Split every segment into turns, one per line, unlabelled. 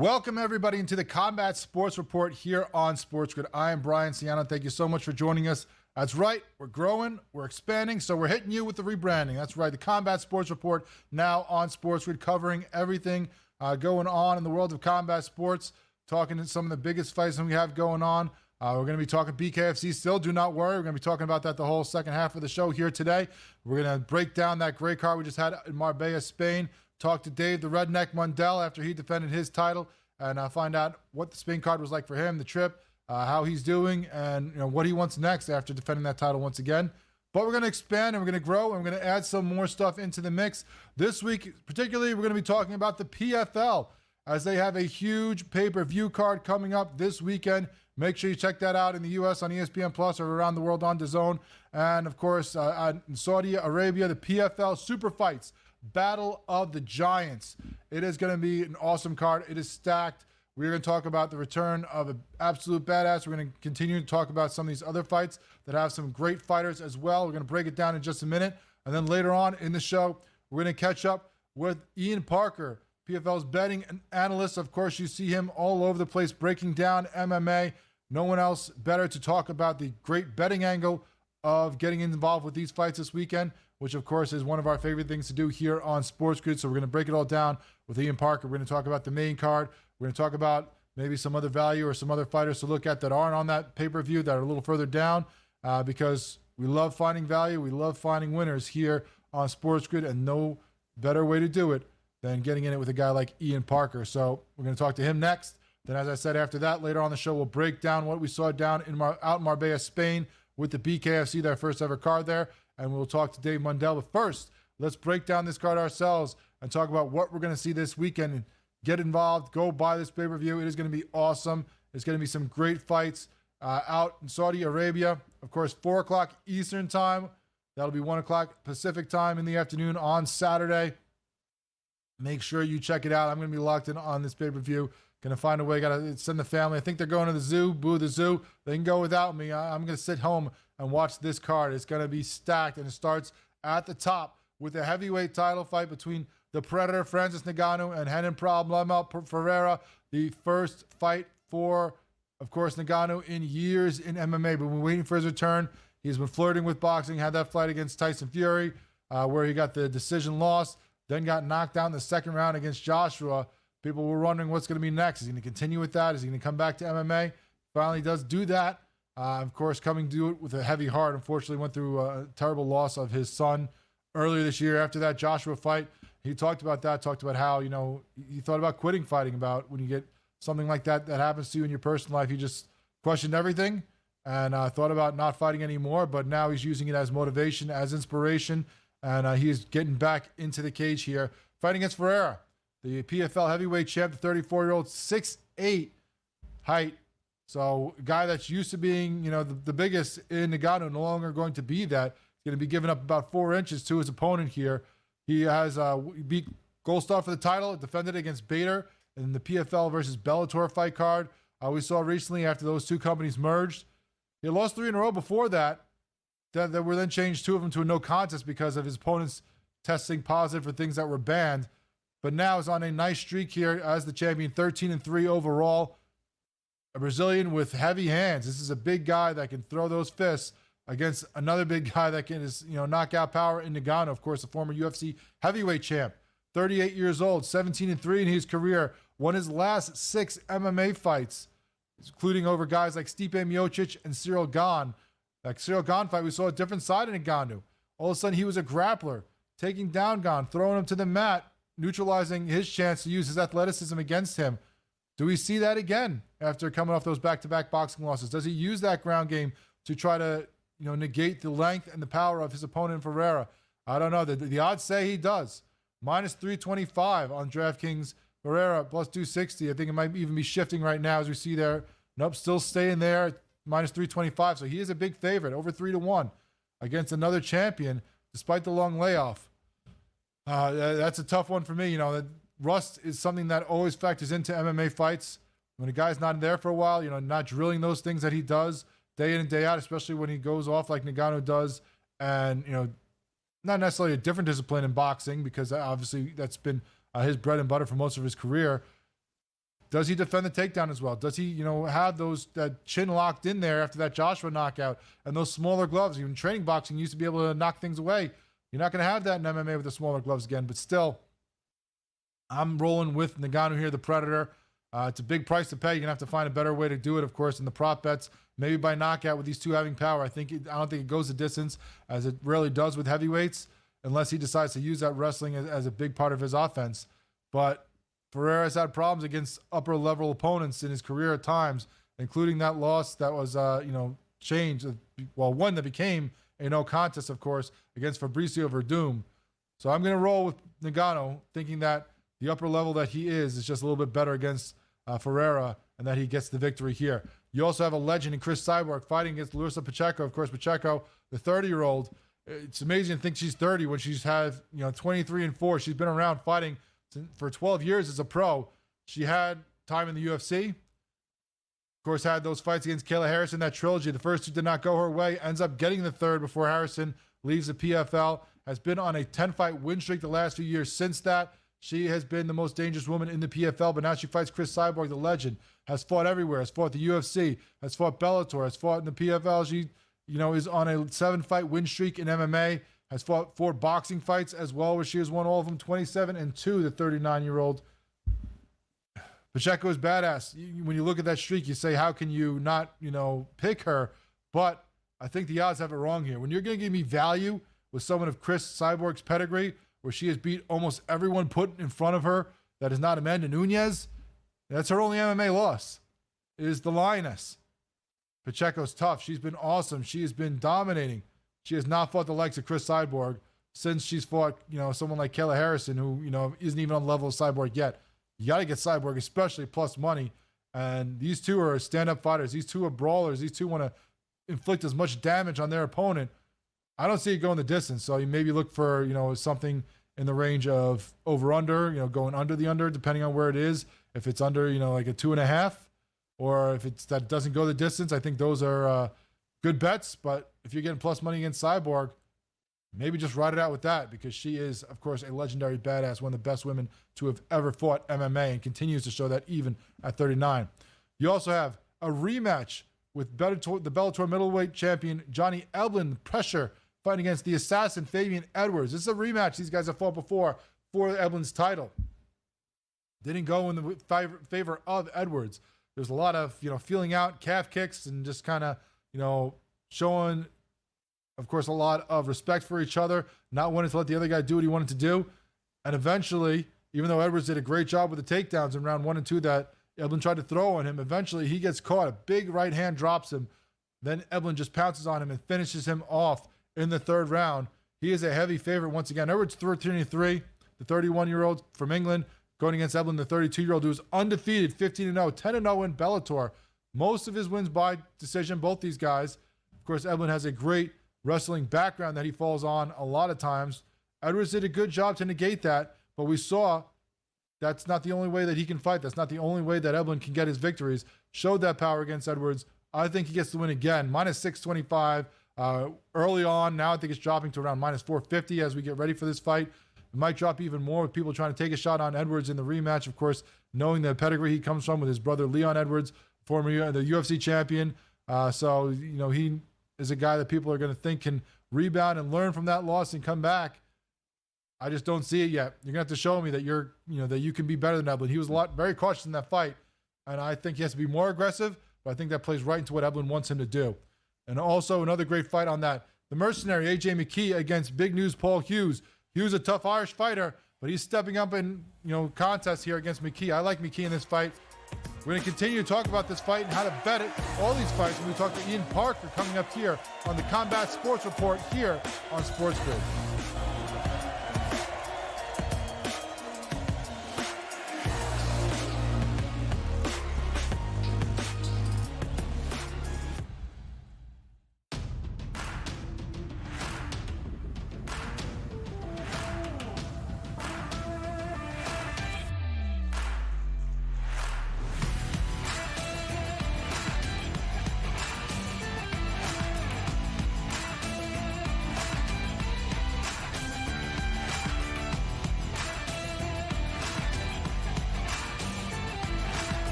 Welcome, everybody, into the Combat Sports Report here on SportsGrid. I am Brian Ciano. Thank you so much for joining us. That's right. We're growing. We're expanding. So we're hitting you with the rebranding. That's right. The Combat Sports Report now on SportsGrid, covering everything going on in the world of combat sports, talking to some of the biggest fights that we have going on. We're going to be talking BKFC still. Do not worry. We're going to be talking about that the whole second half of the show here today. We're going to break down that great card we just had in Marbella, Spain. Talk to Dave The Redneck Mundell after he defended his title, and find out what the Spain card was like for him, the trip, how he's doing, and what he wants next after defending that title once again. But we're going to expand, and we're going to grow, and we're going to add some more stuff into the mix. This week, particularly, we're going to be talking about the PFL, as they have a huge pay-per-view card coming up this weekend. Make sure you check that out in the U.S. on ESPN Plus or around the world on DAZN. And, of course, in Saudi Arabia, the PFL Super Fights. Battle of the Giants. It is going to be an awesome card. It is stacked. We're going to talk about the return of an absolute badass. We're going to continue to talk about some of these other fights that have some great fighters as well. We're going to break it down in just a minute. And then later on in the show, we're going to catch up with Ian Parker, PFL's betting analyst. Of course, you see him all over the place breaking down MMA. No one else better to talk about the great betting angle of getting involved with these fights this weekend, which, of course, is one of our favorite things to do here on SportsGrid. So we're going to break it all down with Ian Parker. We're going to talk about the main card. We're going to talk about maybe some other value or some other fighters to look at that aren't on that pay-per-view, that are a little further down, because we love finding value. We love finding winners here on SportsGrid, and no better way to do it than getting in it with a guy like Ian Parker. So we're going to talk to him next. Then, as I said, after that, later on the show, we'll break down what we saw down out in Marbella, Spain, with the BKFC, their first ever card there. And we'll talk to Dave Mundell. But first, let's break down this card ourselves and talk about what we're going to see this weekend. Get involved. Go buy this pay-per-view. It is going to be awesome. It's going to be some great fights out in Saudi Arabia. Of course, 4 o'clock Eastern time. That'll be 1 o'clock Pacific time in the afternoon on Saturday. Make sure you check it out. I'm going to be locked in on this pay-per-view. Going to find a way. Got to send the family. I think they're going to the zoo. Boo the zoo. They can go without me. I'm going to sit home and watch this card. It's going to be stacked, and it starts at the top with a heavyweight title fight between the Predator, Francis Ngannou, and Renan Ferreira. The first fight for, of course, Ngannou in years in MMA. But we're waiting for his return. He's been flirting with boxing. Had that fight against Tyson Fury, where he got the decision loss, then got knocked out in the second round against Joshua. People were wondering what's going to be next. Is he going to continue with that? Is he going to come back to MMA? Finally does do that. Of course, coming to it with a heavy heart. Unfortunately, went through a terrible loss of his son earlier this year. After that Joshua fight, he talked about that, talked about how, he thought about quitting fighting, about when you get something like that happens to you in your personal life. He just questioned everything and thought about not fighting anymore, but now he's using it as motivation, as inspiration, and he's getting back into the cage here, fighting against Ferreira, the PFL heavyweight champ, the 34-year-old, 6'8" height. So a guy that's used to being, the biggest in Ngannou, no longer going to be that. He's going to be giving up about 4 inches to his opponent here. He has beat Gold Star for the title, defended against Bader in the PFL versus Bellator fight card. We saw recently after those two companies merged. He lost 3 in a row before that. That were then changed 2 of them to a no contest because of his opponents testing positive for things that were banned. But now is on a nice streak here as the champion, 13-3 overall. A Brazilian with heavy hands. This is a big guy that can throw those fists against another big guy that can knockout power in Ngannou, of course, the former UFC heavyweight champ. 38 years old, 17-3 in his career. Won his last 6 MMA fights, including over guys like Stipe Miocic and Cyril Gane. That Cyril Gane fight, we saw a different side of Ngannou. All of a sudden, he was a grappler, taking down Gane, throwing him to the mat, neutralizing his chance to use his athleticism against him. Do we see that again after coming off those back-to-back boxing losses? Does he use that ground game to try to, negate the length and the power of his opponent Ferreira? I don't know. The odds say he does. Minus 325 on DraftKings. Ferreira plus 260. I think it might even be shifting right now as we see there. Nope, still staying there. Minus 325. So he is a big favorite, over 3-1 against another champion, despite the long layoff. That's a tough one for me. Rust is something that always factors into MMA fights. When a guy's not there for a while, not drilling those things that he does day in and day out, especially when he goes off like Ngannou does, and, not necessarily a different discipline in boxing, because obviously that's been his bread and butter for most of his career. Does he defend the takedown as well? Does he, have that chin locked in there after that Joshua knockout and those smaller gloves? Even training boxing used to be able to knock things away. You're not going to have that in MMA with the smaller gloves again. But still, I'm rolling with Ngannou here, the Predator. It's a big price to pay. You're going to have to find a better way to do it, of course, in the prop bets. Maybe by knockout with these two having power. I don't think it goes the distance as it rarely does with heavyweights unless he decides to use that wrestling as a big part of his offense. But Ferreira's had problems against upper-level opponents in his career at times, including that loss that was, changed. Well, one that became a no contest, of course, against Fabricio Verdum. So I'm going to roll with Ngannou, thinking that the upper level that he is just a little bit better against Ferreira, and that he gets the victory here. You also have a legend in Chris Cyborg fighting against Larissa Pacheco. Of course, Pacheco, the 30-year-old. It's amazing to think she's 30 when she's had 23-4. She's been around fighting for 12 years as a pro. She had time in the UFC. Of course, had those fights against Kayla Harrison, that trilogy. The first two did not go her way. Ends up getting the third before Harrison leaves the PFL. Has been on a 10-fight win streak the last few years since that. She has been the most dangerous woman in the PFL, but now she fights Chris Cyborg, the legend. Has fought everywhere. Has fought the UFC. Has fought Bellator. Has fought in the PFL. She, is on a 7-fight win streak in MMA. Has fought 4 boxing fights as well, where she has won all of them, 27-2, the 39-year-old. Pacheco is badass. When you look at that streak, you say, how can you not, pick her? But I think the odds have it wrong here. When you're going to give me value with someone of Chris Cyborg's pedigree, where she has beat almost everyone put in front of her that is not Amanda Nunes, that's her only MMA loss, is the Lioness. Pacheco's tough. She's been awesome. She has been dominating. She has not fought the likes of Chris Cyborg since she's fought, someone like Kayla Harrison, who, isn't even on the level of Cyborg yet. You got to get Cyborg, especially plus money. And these two are stand-up fighters. These two are brawlers. These two want to inflict as much damage on their opponent. I don't see it going the distance. So you maybe look for, something in the range of over-under, going under the under, depending on where it is. If it's under, like a 2.5, or if it's that doesn't go the distance, I think those are good bets. But if you're getting plus money against Cyborg, maybe just ride it out with that, because she is, of course, a legendary badass, one of the best women to have ever fought MMA, and continues to show that even at 39. You also have a rematch with the Bellator middleweight champion Johnny Eblen, pressure, fighting against the assassin Fabian Edwards. This is a rematch. These guys have fought before for Eblen's title. Didn't go in the favor of Edwards. There's a lot of, feeling out, calf kicks, and just kind of, showing, of course, a lot of respect for each other, not wanting to let the other guy do what he wanted to do. And eventually, even though Edwards did a great job with the takedowns in round 1 and 2 that Eblen tried to throw on him, eventually he gets caught. A big right hand drops him. Then Eblen just pounces on him and finishes him off in the 3rd round. He is a heavy favorite once again. Edwards 13-3, the 31-year-old from England, going against Eblen, the 32-year-old, who is undefeated, 15-0, 10-0 in Bellator. Most of his wins by decision, both these guys. Of course, Eblen has a great wrestling background that he falls on a lot of times. Edwards did a good job to negate that, but we saw that's not the only way that he can fight. That's not the only way that Eblen can get his victories. Showed that power against Edwards. I think he gets the win again. Minus 625 early on. Now I think it's dropping to around minus 450 as we get ready for this fight. It might drop even more with people trying to take a shot on Edwards in the rematch. Of course, knowing the pedigree he comes from with his brother Leon Edwards, former the UFC champion. So he is a guy that people are going to think can rebound and learn from that loss and come back. I just don't see it yet. You're going to have to show me that that you can be better than Eblen. He was very cautious in that fight, and I think he has to be more aggressive, but I think that plays right into what Eblen wants him to do. And also another great fight on that. The mercenary, AJ McKee, against Big News Paul Hughes. Hughes, a tough Irish fighter, but he's stepping up in contests here against McKee. I like McKee in this fight. We're going to continue to talk about this fight and how to bet it, all these fights, when we talk to Ian Parker coming up here on the Combat Sports Report here on SportsGrid.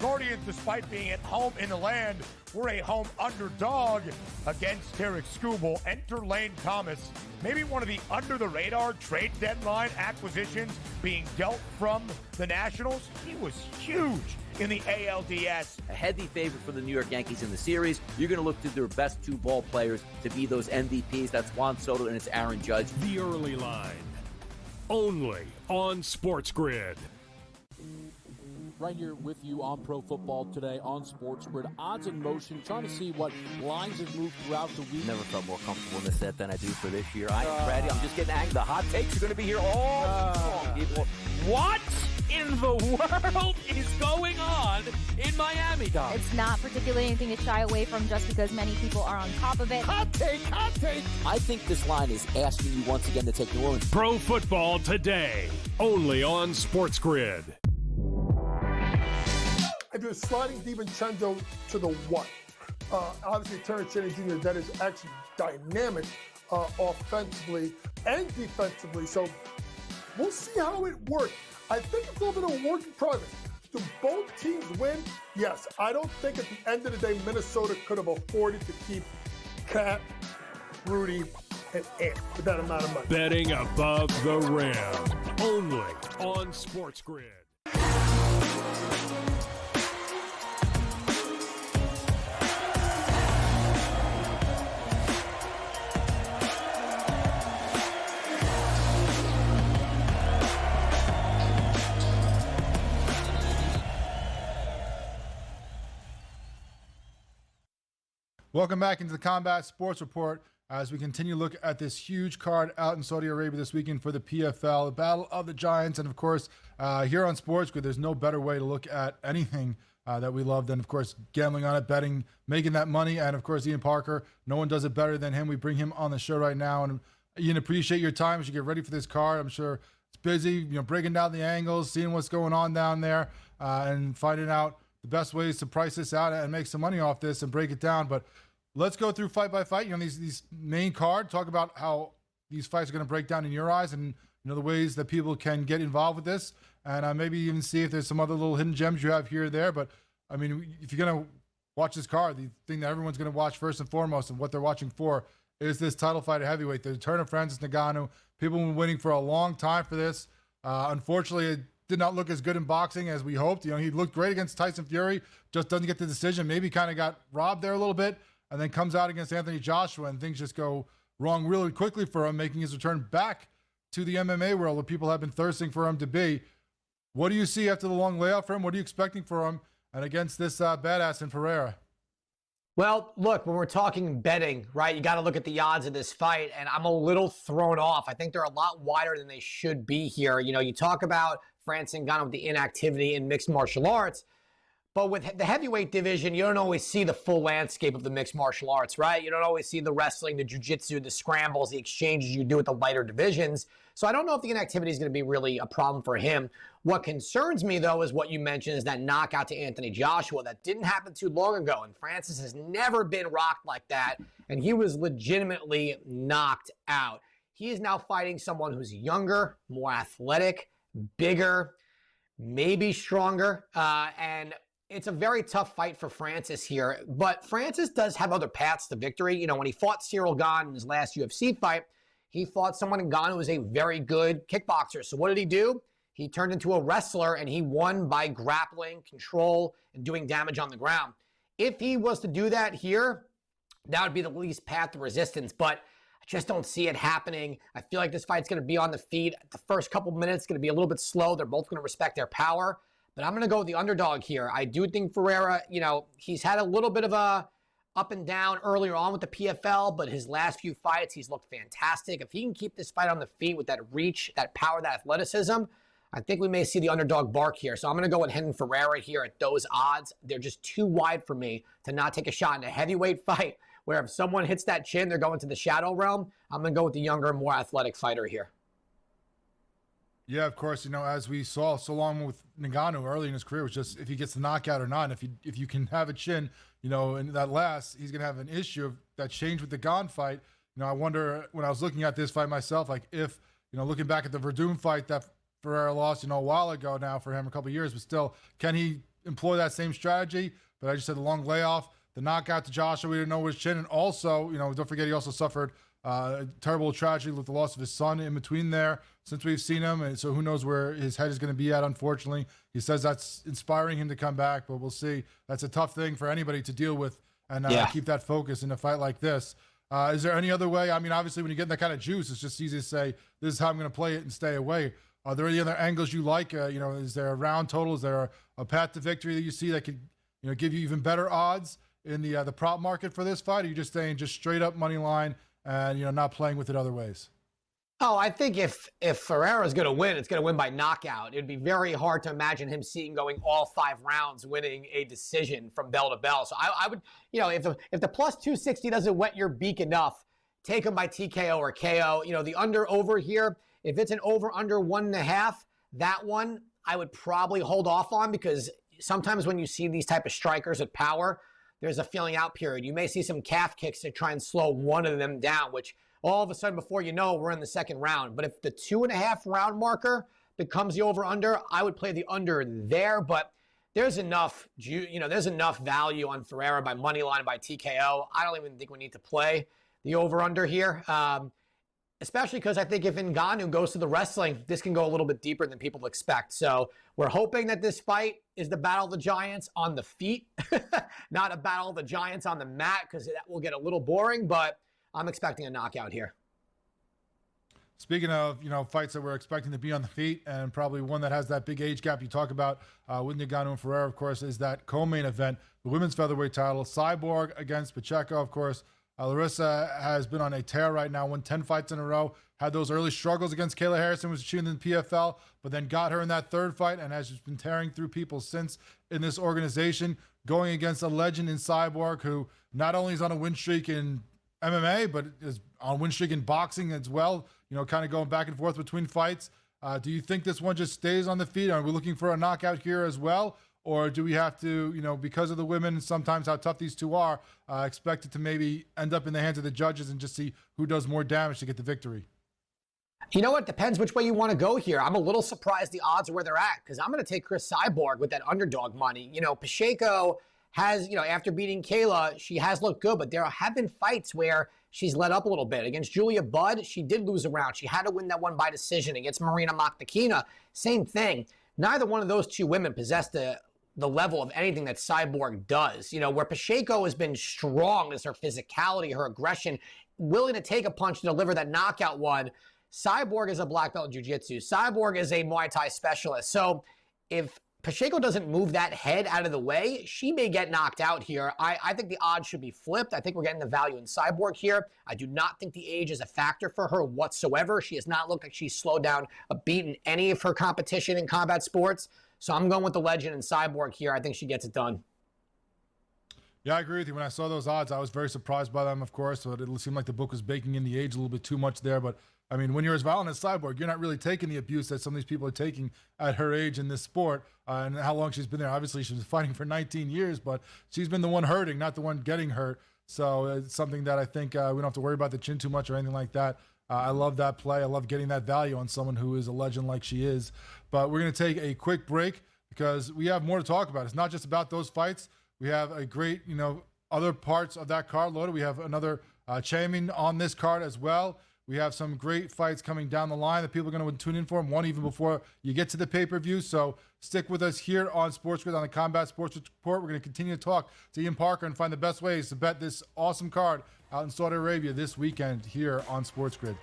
Guardians, despite being at home in the land, were a home underdog against Tarek Skubal. Enter Lane Thomas, maybe one of the under-the-radar trade deadline acquisitions being dealt from the Nationals. He was huge in the ALDS.
A heavy favorite for the New York Yankees in the series. You're going to look to their best two ball players to be those MVPs. That's Juan Soto and it's Aaron Judge.
The Early Line, only on SportsGrid.
Right here with you on Pro Football Today on SportsGrid. Odds in motion, trying to see what lines have moved throughout the week.
Never felt more comfortable in this set than I do for this year. I am ready. I'm just getting angry. The hot takes are going to be here all long, people.
What in the world is going on in Miami, Dom?
It's not particularly anything to shy away from just because many people are on top of it.
Hot take, hot take.
I think this line is asking you once again to take New Orleans.
Pro Football Today, only on SportsGrid.
I do a sliding DiVincenzo to the what? Obviously, Terrence Shannon Jr., that is actually dynamic offensively and defensively. So we'll see how it works. I think it's a little bit of a work in progress. Do both teams win? Yes. I don't think at the end of the day, Minnesota could have afforded to keep Cat, Rudy, and Ant with that amount of money.
Betting above the rim, only on SportsGrid.
Welcome back into the Combat Sports Report as we continue to look at this huge card out in Saudi Arabia this weekend for the PFL, the Battle of the Giants. And, of course, here on SportsGrid, there's no better way to look at anything that we love than, of course, gambling on it, betting, making that money. And, of course, Ian Parker, no one does it better than him. We bring him on the show right now. And, Ian, appreciate your time as you get ready for this card. I'm sure it's busy, breaking down the angles, seeing what's going on down there, and finding out the best ways to price this out and make some money off this and break it down. But let's go through fight by fight. These main card, talk about how these fights are going to break down in your eyes and, the ways that people can get involved with this. And maybe even see if there's some other little hidden gems you have here or there. But, I mean, if you're going to watch this card, the thing that everyone's going to watch first and foremost and what they're watching for is this title fight at heavyweight, the return of Francis Ngannou. People have been waiting for a long time for this. Unfortunately, it did not look as good in boxing as we hoped. He looked great against Tyson Fury, just doesn't get the decision. Maybe kind of got robbed there a little bit. And then comes out against Anthony Joshua, and things just go wrong really quickly for him, making his return back to the MMA world where people have been thirsting for him to be. What do you see after the long layoff for him? What are you expecting for him and against this badass in Ferreira?
Well, look, when we're talking betting, right, you got to look at the odds of this fight, and I'm a little thrown off. I think they're a lot wider than they should be here. You talk about Francis Ngannou with the inactivity in mixed martial arts, but with the heavyweight division, you don't always see the full landscape of the mixed martial arts, right? You don't always see the wrestling, the jiu-jitsu, the scrambles, the exchanges you do with the lighter divisions. So I don't know if the inactivity is going to be really a problem for him. What concerns me, though, is what you mentioned, is that knockout to Anthony Joshua. That didn't happen too long ago, and Francis has never been rocked like that, and he was legitimately knocked out. He is now fighting someone who's younger, more athletic, bigger, maybe stronger, and it's a very tough fight for Francis here, but Francis does have other paths to victory. When he fought Cyril Gane in his last UFC fight, he fought someone in Gane who was a very good kickboxer. So what did he do? He turned into a wrestler, and he won by grappling, control, and doing damage on the ground. If he was to do that here, that would be the least path to resistance, but I just don't see it happening. I feel like this fight's going to be on the feet. The first couple minutes going to be a little bit slow. They're both going to respect their power. But I'm going to go with the underdog here. I do think Ferreira, he's had a little bit of a up and down earlier on with the PFL, but his last few fights, he's looked fantastic. If he can keep this fight on the feet with that reach, that power, that athleticism, I think we may see the underdog bark here. So I'm going to go with Renan Ferreira here at those odds. They're just too wide for me to not take a shot in a heavyweight fight where if someone hits that chin, they're going to the shadow realm. I'm going to go with the younger, more athletic fighter here.
Yeah, of course. As we saw so long with Ngannou early in his career, was just if he gets the knockout or not. If you can have a chin, and that lasts, he's gonna have an issue of that change with the Gane fight. I wonder when I was looking at this fight myself, like if looking back at the Verdum fight that Ferreira lost, a while ago now for him, a couple of years, but still, can he employ that same strategy, but I just said the long layoff, the knockout to Joshua, we didn't know his chin, and also, don't forget he also suffered a terrible tragedy with the loss of his son in between there since we've seen him, and so who knows where his head is going to be at, unfortunately. He says that's inspiring him to come back, but we'll see. That's a tough thing for anybody to deal with and keep that focus in a fight like this. Is there any other way? I mean, obviously, when you get that kind of juice, it's just easy to say, this is how I'm going to play it and stay away. Are there any other angles you like? Is there a round total? Is there a path to victory that you see that could give you even better odds in the prop market for this fight? Or are you just staying just straight up money line and not playing with it other ways?
Oh, I think if Ferreira is going to win, it's going to win by knockout. It'd be very hard to imagine him going all 5 rounds, winning a decision from bell to bell. So I would, if the plus 260 doesn't wet your beak enough, take him by TKO or KO. The under over here, if it's an over under 1.5, that one I would probably hold off on, because sometimes when you see these type of strikers with power, there's a feeling out period. You may see some calf kicks to try and slow one of them down, which all of a sudden, before you know, we're in the second round. But if the 2.5 round marker becomes the over-under, I would play the under there. But there's enough, there's enough value on Ferreira by money line, by TKO. I don't even think we need to play the over-under here, especially because I think if Ngannou goes to the wrestling, this can go a little bit deeper than people expect. So we're hoping that this fight is the battle of the giants on the feet, not a battle of the giants on the mat, because that will get a little boring. But I'm expecting a knockout here.
Speaking of, fights that we're expecting to be on the feet, and probably one that has that big age gap you talk about with Ngannou and Ferreira, of course, is that co-main event, the women's featherweight title, Cyborg against Pacheco, of course. Larissa has been on a tear right now, won 10 fights in a row, had those early struggles against Kayla Harrison, was shooting in the PFL, but then got her in that third fight and has just been tearing through people since in this organization, going against a legend in Cyborg, who not only is on a win streak in MMA, but is on win streak in boxing as well, kind of going back and forth between fights. Do you think this one just stays on the feet? Are we looking for a knockout here as well? Or do we have to, because of the women, sometimes how tough these two are, expect it to maybe end up in the hands of the judges and just see who does more damage to get the victory?
You know what? Depends which way you want to go here. I'm a little surprised the odds are where they're at, because I'm going to take Chris Cyborg with that underdog money. Pacheco has, after beating Kayla, she has looked good, but there have been fights where she's let up a little bit. Against Julia Budd, she did lose a round. She had to win that one by decision. Against Marina Maktakina, same thing. Neither one of those two women possessed the level of anything that Cyborg does. Where Pacheco has been strong is her physicality, her aggression, willing to take a punch to deliver that knockout one. Cyborg is a black belt in jiu-jitsu. Cyborg is a Muay Thai specialist. So if Pacheco doesn't move that head out of the way, she may get knocked out here. I think the odds should be flipped. I think we're getting the value in Cyborg here. I do not think the age is a factor for her whatsoever. She has not looked like she's slowed down a beat in any of her competition in combat sports. So I'm going with the legend in Cyborg here. I think she gets it done.
Yeah, I agree with you. When I saw those odds, I was very surprised by them, of course. So it seemed like the book was baking in the age a little bit too much there. But, I mean, when you're as violent as Cyborg, you're not really taking the abuse that some of these people are taking at her age in this sport and how long she's been there. Obviously, she was fighting for 19 years, but she's been the one hurting, not the one getting hurt. So it's something that I think we don't have to worry about the chin too much or anything like that. I love that play. I love getting that value on someone who is a legend like she is. But we're going to take a quick break because we have more to talk about. It's not just about those fights. We have a great, other parts of that card loaded. We have another champion on this card as well. We have some great fights coming down the line that people are going to tune in for, one even before you get to the pay-per-view. So stick with us here on SportsGrid on the Combat Sports Report. We're going to continue to talk to Ian Parker and find the best ways to bet this awesome card out in Saudi Arabia this weekend here on SportsGrid.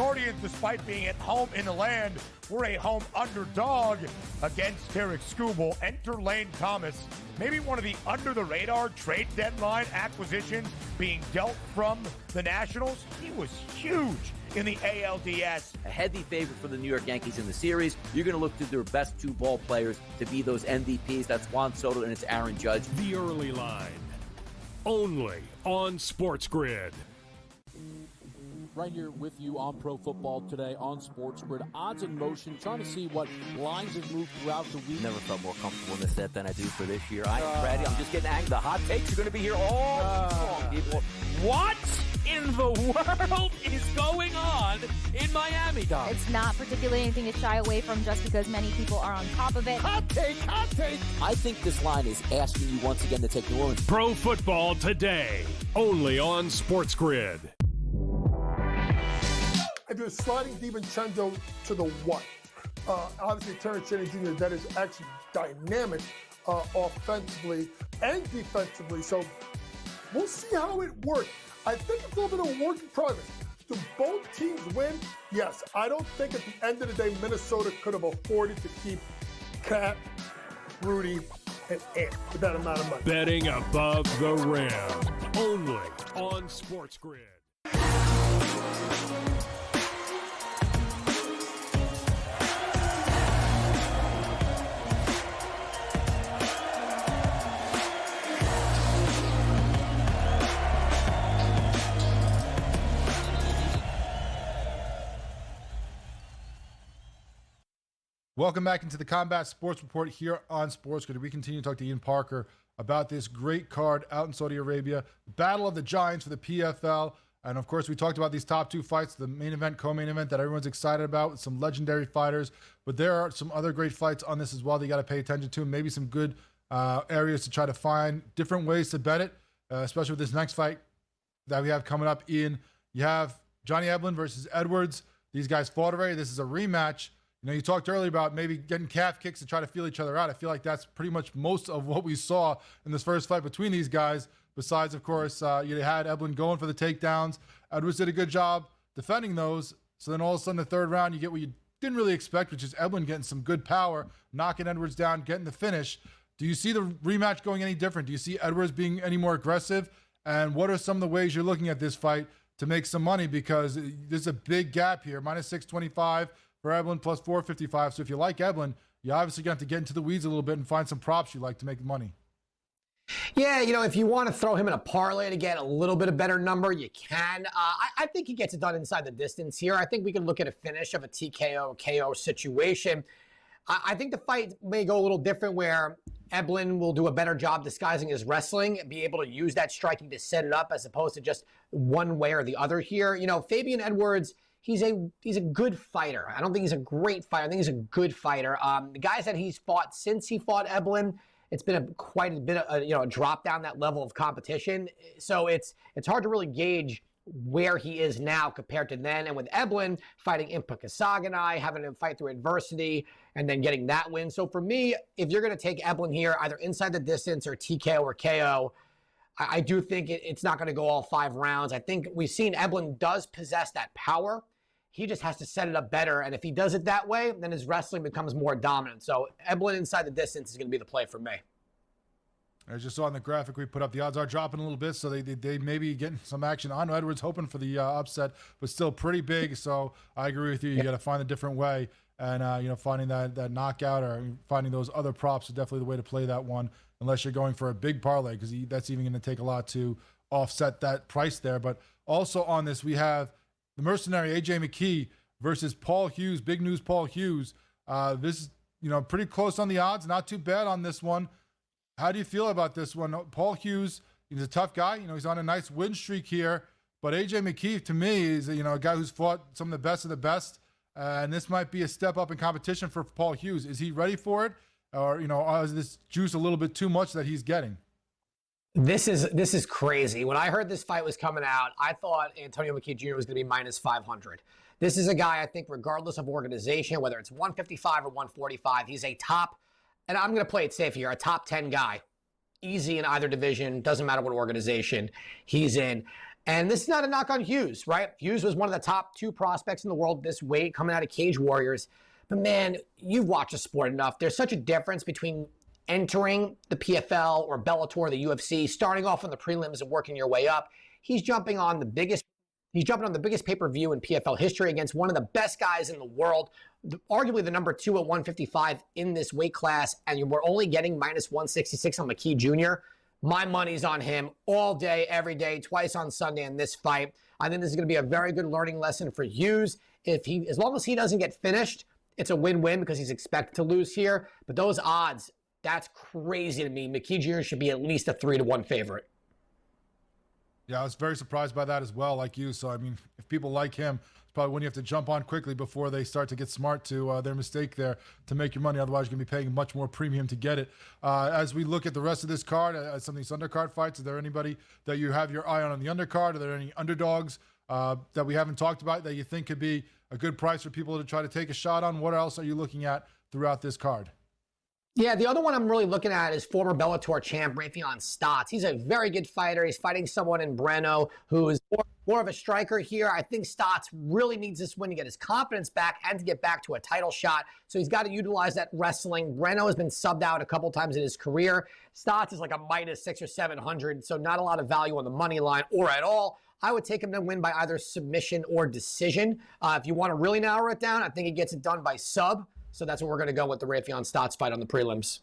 Guardians, despite being at home in the land, were a home underdog against Tarek Skubal. Enter Lane Thomas, maybe one of the under-the-radar trade deadline acquisitions being dealt from the Nationals. He was huge in the ALDS.
A heavy favorite for the New York Yankees in the series. You're going to look to their best two ball players to be those MVPs. That's Juan Soto and it's Aaron Judge.
The Early Line, only on SportsGrid.
Right here with you on Pro Football Today on SportsGrid. Odds in motion, trying to see what lines have moved throughout the week.
Never felt more comfortable in this set than I do for this year. I am ready. I'm just getting angry. The hot takes are going to be here all long, people. What in the world is going on in Miami, Dom?
It's not particularly anything to shy away from just because many people are on top of it.
Hot take, hot take.
I think this line is asking you once again to take New Orleans.
Pro Football Today, only on SportsGrid.
If you're sliding DiVincenzo to the what? Obviously, Terrence Ciano Jr., that is actually dynamic offensively and defensively. So we'll see how it works. I think it's a little bit of a work in progress. Do both teams win? Yes. I don't think at the end of the day, Minnesota could have afforded to keep Cat, Rudy, and Ant with that amount of money.
Betting above the rim, only on SportsGrid.
Welcome back into the Combat Sports Report here on SportsGrid. We continue to talk to Ian Parker about this great card out in Saudi Arabia, Battle of the Giants for the PFL. And of course, we talked about these top two fights, the main event, co-main event that everyone's excited about with some legendary fighters. But there are some other great fights on this as well that you got to pay attention to. Maybe some good areas to try to find different ways to bet it, especially with this next fight that we have coming up. Ian, you have Johnny Eblen versus Edwards. These guys fought already. This is a rematch. You know, you talked earlier about maybe getting calf kicks to try to feel each other out. I feel like that's pretty much most of what we saw in this first fight between these guys. Besides, of course, you had Eblen going for the takedowns. Edwards did a good job defending those. So then all of a sudden, the third round, you get what you didn't really expect, which is Eblen getting some good power, knocking Edwards down, getting the finish. Do you see the rematch going any different? Do you see Edwards being any more aggressive? And what are some of the ways you're looking at this fight to make some money? Because there's a big gap here, minus 625 for Eblen, plus 455. So if you like Eblen, you obviously got to get into the weeds a little bit and find some props you like to make money.
Yeah, you know, if you want to throw him in a parlay to get a little bit of better number, you can. I think he gets it done inside the distance here. I think we can look at a finish of a TKO, KO situation. I think the fight may go a little different where Eblen will do a better job disguising his wrestling and be able to use that striking to set it up as opposed to just one way or the other here. You know, Fabian Edwards, he's a good fighter. I don't think he's a great fighter. I think he's a good fighter. The guys that he's fought since he fought Eblen, it's been quite a bit of a drop down that level of competition. So it's hard to really gauge where he is now compared to then. And with Eblen fighting Impa Kasaganai, having him fight through adversity, and then getting that win. So for me, if you're going to take Eblen here, either inside the distance or TKO or KO, I do think it's not going to go all 5 rounds. I think we've seen Eblen does possess that power. He just has to set it up better. And if he does it that way, then his wrestling becomes more dominant. So Eblen inside the distance is going to be the play for me.
As you saw in the graphic we put up, the odds are dropping a little bit, so they may be getting some action on Edwards, hoping for the upset, but still pretty big. So I agree with you. You got to find a different way, and finding that knockout or finding those other props is definitely the way to play that one, unless you're going for a big parlay, because that's even going to take a lot to offset that price there. But also on this, we have the mercenary AJ McKee versus Paul Hughes. Big news, Paul Hughes. This is pretty close on the odds, not too bad on this one. How do you feel about this one? Paul Hughes, he's a tough guy. He's on a nice win streak here. But AJ McKee, to me, is a guy who's fought some of the best. And this might be a step up in competition for Paul Hughes. Is he ready for it? Or, is this juice a little bit too much that he's getting?
This is crazy. When I heard this fight was coming out, I thought Antonio McKee Jr. was going to be minus 500. This is a guy, I think, regardless of organization, whether it's 155 or 145, he's a top, and I'm going to play it safe here, a top 10 guy. Easy in either division, doesn't matter what organization he's in. And this is not a knock on Hughes, right? Hughes was one of the top 2 prospects in the world this weight coming out of Cage Warriors. But man, you've watched the sport enough. There's such a difference between entering the PFL or Bellator or the UFC, starting off on the prelims and working your way up. He's jumping on the biggest pay-per-view in PFL history against one of the best guys in the world, arguably the number 2 at 155 in this weight class, and we're only getting minus 166 on McKee Jr. My money's on him all day, every day, twice on Sunday in this fight. I think this is going to be a very good learning lesson for Hughes. As long as he doesn't get finished, it's a win-win because he's expected to lose here. But those odds, that's crazy to me. McKee Jr. should be at least a 3-1 favorite.
Yeah, I was very surprised by that as well, like you. So, I mean, if people like him, it's probably when you have to jump on quickly before they start to get smart to their mistake there to make your money. Otherwise, you're going to be paying much more premium to get it. As we look at the rest of this card, some of these undercard fights, is there anybody that you have your eye on the undercard? Are there any underdogs that we haven't talked about that you think could be a good price for people to try to take a shot on? What else are you looking at throughout this card?
Yeah, the other one I'm really looking at is former Bellator champ Renan Stotts. He's a very good fighter. He's fighting someone in Breno who is more of a striker here. I think Stotts really needs this win to get his confidence back and to get back to a title shot. So he's got to utilize that wrestling. Breno has been subbed out a couple times in his career. Stotts is like a minus 600 or 700, so not a lot of value on the money line or at all. I would take him to win by either submission or decision. If you want to really narrow it down, I think he gets it done by sub. So that's what we're going to go with the Renan Stotts fight on the prelims.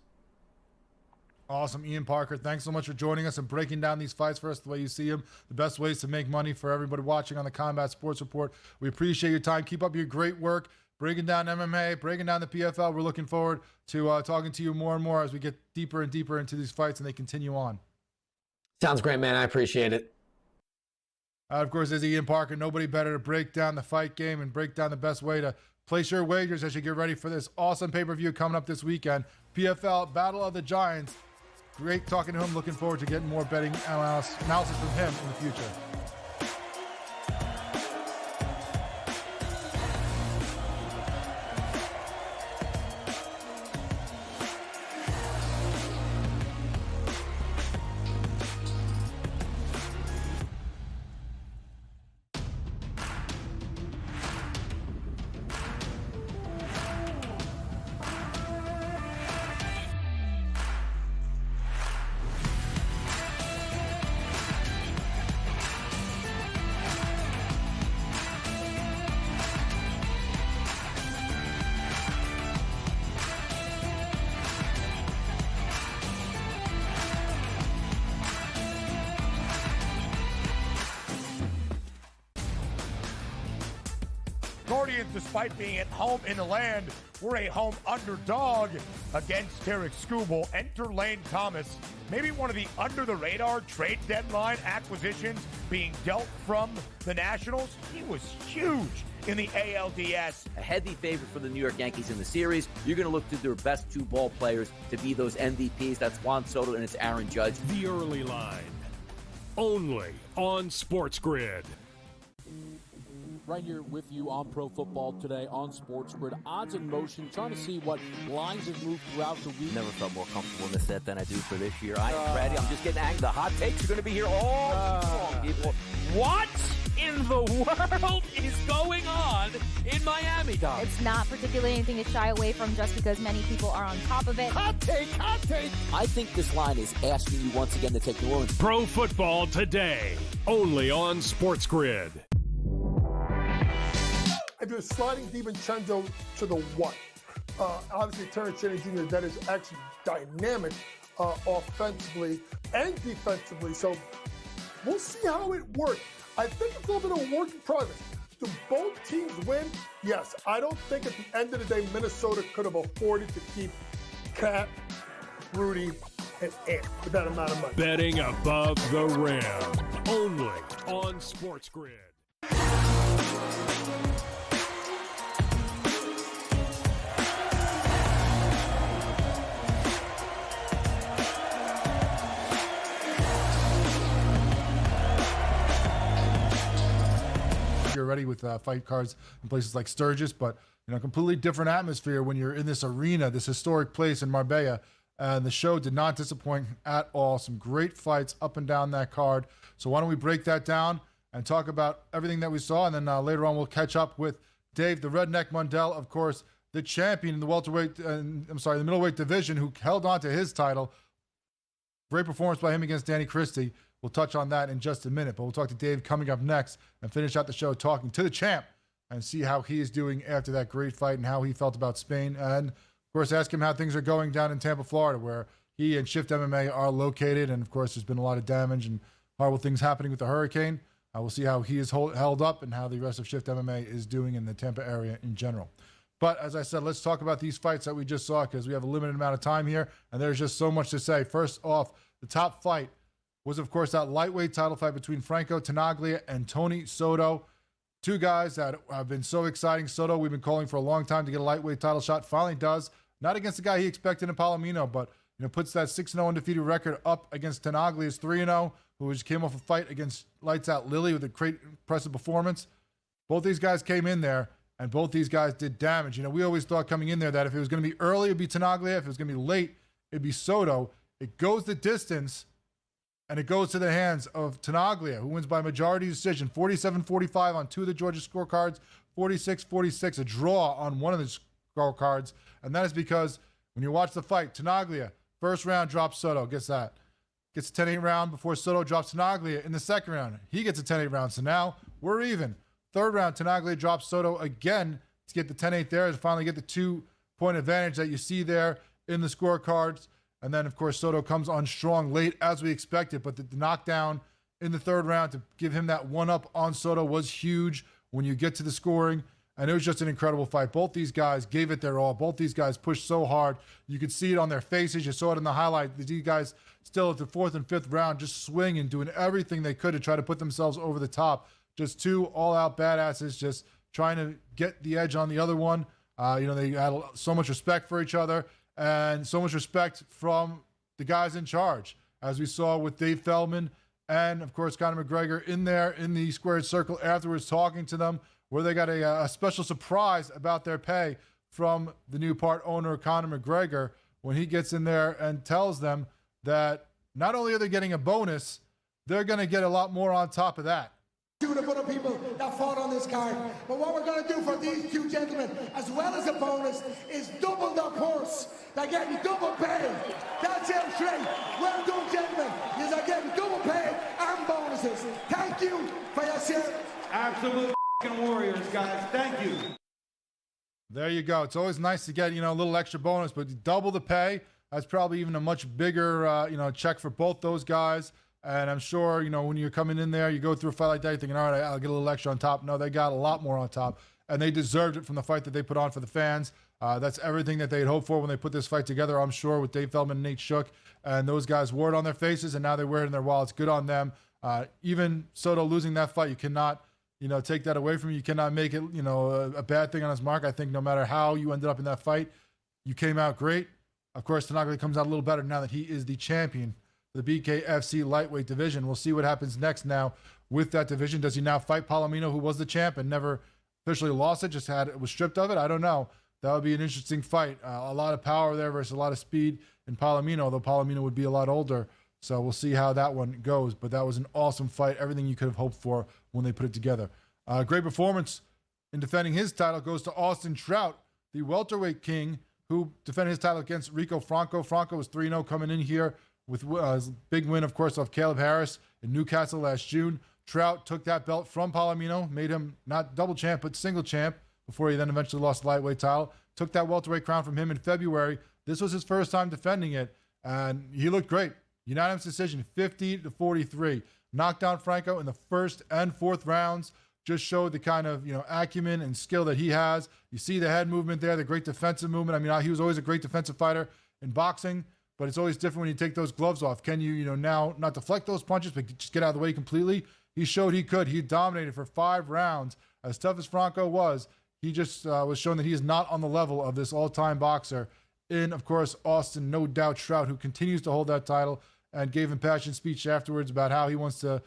Awesome. Ian Parker, thanks so much for joining us and breaking down these fights for us the way you see them. The best ways to make money for everybody watching on the Combat Sports Report. We appreciate your time. Keep up your great work, breaking down MMA, breaking down the PFL. We're looking forward to talking to you more and more as we get deeper and deeper into these fights and they continue on.
Sounds great, man. I appreciate it.
Of course, there's Ian Parker. Nobody better to break down the fight game and break down the best way to place your wagers as you get ready for this awesome pay-per-view coming up this weekend. PFL Battle of the Giants. Great talking to him. Looking forward to getting more betting analysis from him in the future.
Guardians, despite being at home in the land, were a home underdog against Tarek Skubal. Enter Lane Thomas, maybe one of the under-the-radar trade deadline acquisitions being dealt from the Nationals. He was huge in the ALDS.
A heavy favorite for the New York Yankees in the series. You're going to look to their best 2 ball players to be those MVPs. That's Juan Soto and it's Aaron Judge.
The Early Line, only on SportsGrid.
Right here with you on Pro Football Today on SportsGrid. Odds in motion, trying to see what lines have moved throughout the week.
Never felt more comfortable in this set than I do for this year. I am ready. I'm just getting angry. The hot takes are going to be here all long, people. What in the world is going on in Miami, Dom?
It's not particularly anything to shy away from just because many people are on top of it.
Hot take, hot take.
I think this line is asking you once again to take New Orleans.
Pro Football Today, only on SportsGrid.
If you're sliding DiVincenzo to the what? Obviously, Terrence Ciano Jr., that is actually dynamic offensively and defensively. So we'll see how it works. I think it's a little bit of a work in progress. Do both teams win? Yes. I don't think at the end of the day, Minnesota could have afforded to keep Cat, Rudy, and Ant with that amount of money.
Betting above the rim, only on SportsGrid.
Already with fight cards in places like Sturgis, but completely different atmosphere when you're in this arena, this historic place in Marbella. And the show did not disappoint at all. Some great fights up and down that card. So why don't we break that down and talk about everything that we saw. And then later on, we'll catch up with Dave The Redneck Mundell, of course, the champion in the the middleweight division, who held on to his title. Great performance by him against Danny Christie. We'll touch on that in just a minute, but we'll talk to Dave coming up next and finish out the show talking to the champ and see how he is doing after that great fight and how he felt about Spain. And, of course, ask him how things are going down in Tampa, Florida, where he and Shift MMA are located. And, of course, there's been a lot of damage and horrible things happening with the hurricane. We'll see how he is held up and how the rest of Shift MMA is doing in the Tampa area in general. But as I said, let's talk about these fights that we just saw because we have a limited amount of time here, and there's just so much to say. First off, the top fight was, of course, that lightweight title fight between Franco Tenaglia and Tony Soto. Two guys that have been so exciting. Soto, we've been calling for a long time to get a lightweight title shot. Finally does. Not against the guy he expected in Palomino, but puts that 6-0 undefeated record up against Tenaglia's 3-0, who just came off a fight against Lights Out Lily with a great, impressive performance. Both these guys came in there, and both these guys did damage. We always thought coming in there that if it was going to be early, it would be Tenaglia. If it was going to be late, it'd be Soto. It goes the distance, and it goes to the hands of Tenaglia, who wins by majority decision, 47-45 on two of the Georgia scorecards, 46-46, a draw on one of the scorecards. And that is because when you watch the fight, Tenaglia, first round drops Soto, gets a 10-8 round before Soto drops Tenaglia in the second round. He gets a 10-8 round, so now we're even. Third round, Tenaglia drops Soto again to get the 10-8 there and finally get the 2-point advantage that you see there in the scorecards. And then, of course, Soto comes on strong late as we expected, but the knockdown in the third round to give him that one-up on Soto was huge when you get to the scoring. And it was just an incredible fight. Both these guys gave it their all. Both these guys pushed so hard. You could see it on their faces. You saw it in the highlight. These guys still at the fourth and fifth round just swinging, doing everything they could to try to put themselves over the top. Just two all-out badasses just trying to get the edge on the other one. They had so much respect for each other and so much respect from the guys in charge, as we saw with Dave Feldman and, of course, Conor McGregor in there in the squared circle afterwards talking to them, where they got a special surprise about their pay from the new part owner, Conor McGregor, when he gets in there and tells them that not only are they getting a bonus, they're going to get a lot more on top of that.
To the other people that fought on this card. But what we're going to do for these two gentlemen, as well as a bonus, is double the purse. They're getting double pay. That's it straight. Well done, gentlemen. You're getting double pay and bonuses. Thank you for your share.
Absolute warriors, guys. Thank you.
There you go. It's always nice to get, a little extra bonus, but double the pay. That's probably even a much bigger, check for both those guys. And I'm sure, when you're coming in there, you go through a fight like that, you're thinking, all right, I'll get a little extra on top. No, they got a lot more on top. And they deserved it from the fight that they put on for the fans. That's everything that they had hoped for when they put this fight together, I'm sure, with Dave Feldman and Nate Shook. And those guys wore it on their faces, and now they wear it in their wallets. Good on them. Even Soto losing that fight, you cannot, take that away from you. You cannot make it, a bad thing on his mark. I think no matter how you ended up in that fight, you came out great. Of course, Tenaglia comes out a little better now that he is the champion for the BKFC lightweight division. We'll see what happens next now with that division. Does he now fight Palomino, who was the champ and never officially lost it, was stripped of it? I don't know. That would be an interesting fight. A lot of power there versus a lot of speed in Palomino, although Palomino would be a lot older. So we'll see how that one goes. But that was an awesome fight. Everything you could have hoped for when they put it together. Great performance in defending his title goes to Austin Trout, the welterweight king, who defended his title against Rico Franco. Franco was 3-0 coming in here with his big win, of course, off Caleb Harris in Newcastle last June. Trout took that belt from Palomino, made him not double champ, but single champ, before he then eventually lost the lightweight title. Took that welterweight crown from him in February. This was his first time defending it, and he looked great. Unanimous decision, 50-43. Knocked down Franco in the first and fourth rounds. Just showed the kind of, acumen and skill that he has. You see the head movement there, the great defensive movement. I mean, he was always a great defensive fighter in boxing, but it's always different when you take those gloves off. Can you, now not deflect those punches, but just get out of the way completely? He showed he could. He dominated for 5 rounds. As tough as Franco was, he just was showing that he is not on the level of this all-time boxer in, of course, Austin, no doubt, Trout, who continues to hold that title and gave him passionate speech afterwards about how he wants to,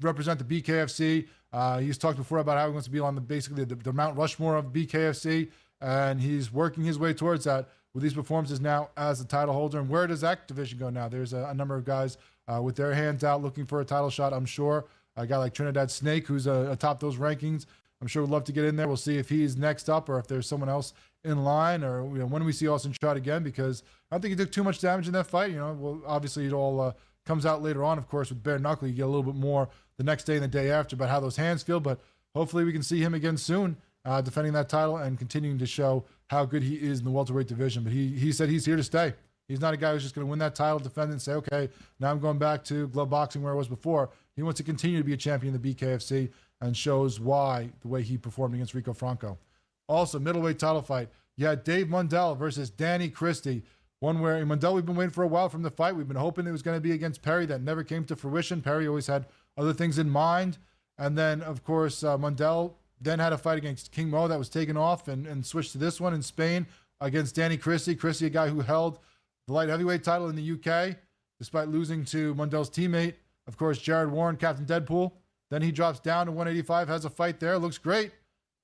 represent the BKFC. He's talked before about how he wants to be on the Mount Rushmore of BKFC, and he's working his way towards that with these performances now as the title holder. And where does that division go now? There's a number of guys with their hands out looking for a title shot, I'm sure. A guy like Trinidad Snake, who's atop those rankings. I'm sure would love to get in there. We'll see if he's next up or if there's someone else in line, or when we see Austin Trout again, because I don't think he took too much damage in that fight. Well, obviously it all comes out later on, of course, with bare knuckle. You get a little bit more the next day and the day after about how those hands feel, but hopefully we can see him again soon, defending that title and continuing to show how good he is in the welterweight division. But he said he's here to stay. He's not a guy who's just going to win that title, defend it, and say, okay, now I'm going back to glove boxing where I was before. He wants to continue to be a champion in the BKFC and shows why the way he performed against Rico Franco. Also, middleweight title fight. You had Dave Mundell versus Danny Christie. One where Mundell, we've been waiting for a while from the fight. We've been hoping it was going to be against Perry. That never came to fruition. Perry always had other things in mind. And then, of course, Mundell then had a fight against King Mo that was taken off and switched to this one in Spain against Danny Christie. Christie, a guy who held the light heavyweight title in the UK, despite losing to Mundell's teammate, of course, Jared Warren, Captain Deadpool. Then he drops down to 185, has a fight there, looks great,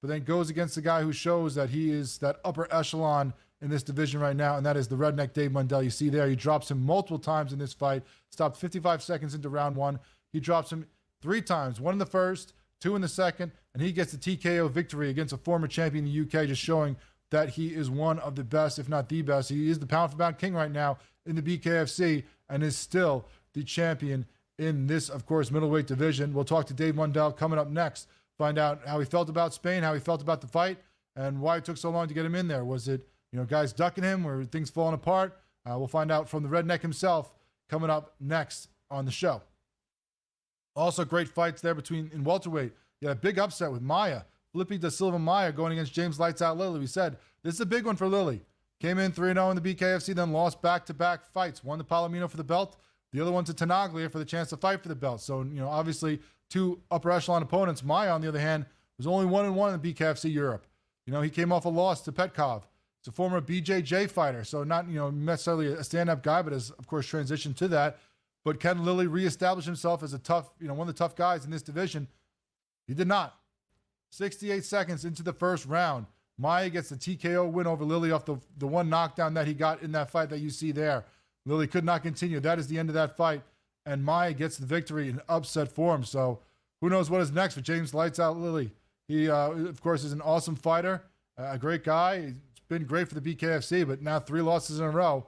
but then goes against the guy who shows that he is that upper echelon in this division right now, and that is the redneck Dave Mundell. You see there, he drops him multiple times in this fight, stopped 55 seconds into round one. He drops him 3 times, 1 in the first, 2 in the second, and he gets the TKO victory against a former champion in the UK, just showing that he is one of the best, if not the best. He is the pound-for-pound king right now in the BKFC and is still the champion in this, of course, middleweight division. We'll talk to Dave Mundell coming up next, find out how he felt about Spain, how he felt about the fight, and why it took so long to get him in there. Was it, guys ducking him, or things falling apart? We'll find out from the redneck himself coming up next on the show. Also, great fights there in welterweight. You had a big upset with Maia. Felipe da Silva Maia going against James Lights Out Lilly. We said, this is a big one for Lilly. Came in 3-0 in the BKFC, then lost back-to-back fights. One to Palomino for the belt, the other one to Tenaglia for the chance to fight for the belt. So, obviously, 2 upper echelon opponents. Maia, on the other hand, was only 1-1 in the BKFC Europe. He came off a loss to Petkov. He's a former BJJ fighter, so not, necessarily a stand-up guy, but has, of course, transitioned to that. But can Lilly reestablish himself as a tough, one of the tough guys in this division? He did not. 68 seconds into the first round, Maia gets the TKO win over Lilly off the one knockdown that he got in that fight that you see there. Lilly could not continue. That is the end of that fight, and Maia gets the victory in upset form. So who knows what is next for James Lights Out Lilly. He, of course, is an awesome fighter, a great guy. He's been great for the BKFC, but now 3 losses in a row.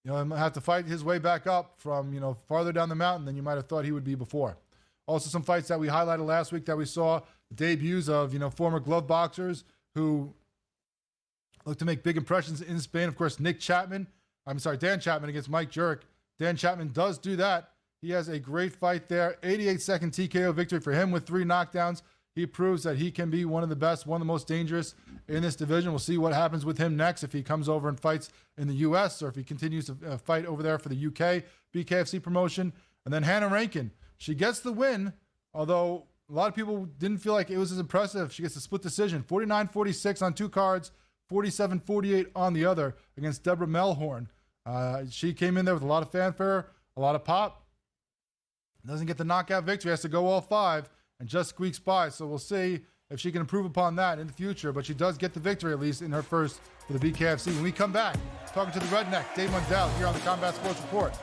He'll have to fight his way back up from, farther down the mountain than you might have thought he would be before. Also, some fights that we highlighted last week that we saw, debuts of, former glove boxers who look to make big impressions in Spain. Of course, Dan Chapman against Mike Jurek. Dan Chapman does do that. He has a great fight there. 88-second TKO victory for him with 3 knockdowns. He proves that he can be one of the best, one of the most dangerous in this division. We'll see what happens with him next, if he comes over and fights in the U.S. or if he continues to fight over there for the UK BKFC promotion. And then Hannah Rankin, she gets the win, although a lot of people didn't feel like it was as impressive. She gets a split decision, 49-46 on 2 cards, 47-48 on the other against Deborah Melhorn. She came in there with a lot of fanfare, a lot of pop. Doesn't get the knockout victory, has to go all 5 and just squeaks by. So we'll see if she can improve upon that in the future. But she does get the victory, at least in her first for the BKFC. When we come back, talking to the redneck, Dave Mundell, here on the Combat Sports Report.